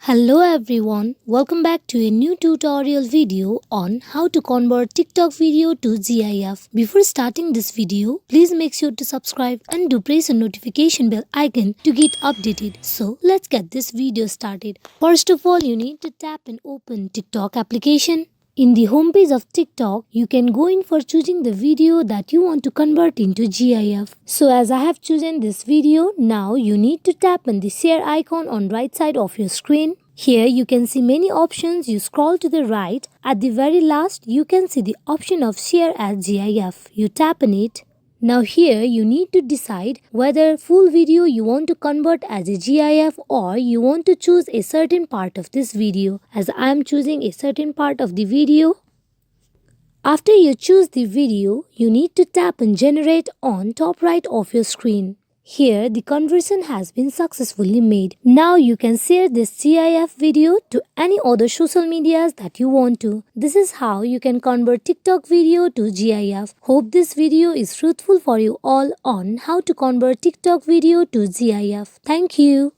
Hello everyone, welcome back to a new tutorial video on how to convert TikTok video to GIF. Before starting this video, please make sure to subscribe and do press the notification bell icon to get updated. So let's get this video started. First of all, you need to tap and open TikTok application. In the homepage of TikTok, you can go in for choosing the video that you want to convert into GIF. So as I have chosen this video, now you need to tap on the share icon on right side of your screen. Here you can see many options. You scroll to the right. At the very last, you can see the option of share as GIF. You tap on it. Now here you need to decide whether full video you want to convert as a GIF or you want to choose a certain part of this video. As I am choosing a certain part of the video. After you choose the video, you need to tap on generate on top right of your screen. Here the conversion has been successfully made. Now you can share this GIF video to any other social medias that you want to. This is how you can convert TikTok video to GIF. Hope this video is fruitful for you all on how to convert TikTok video to GIF. Thank you.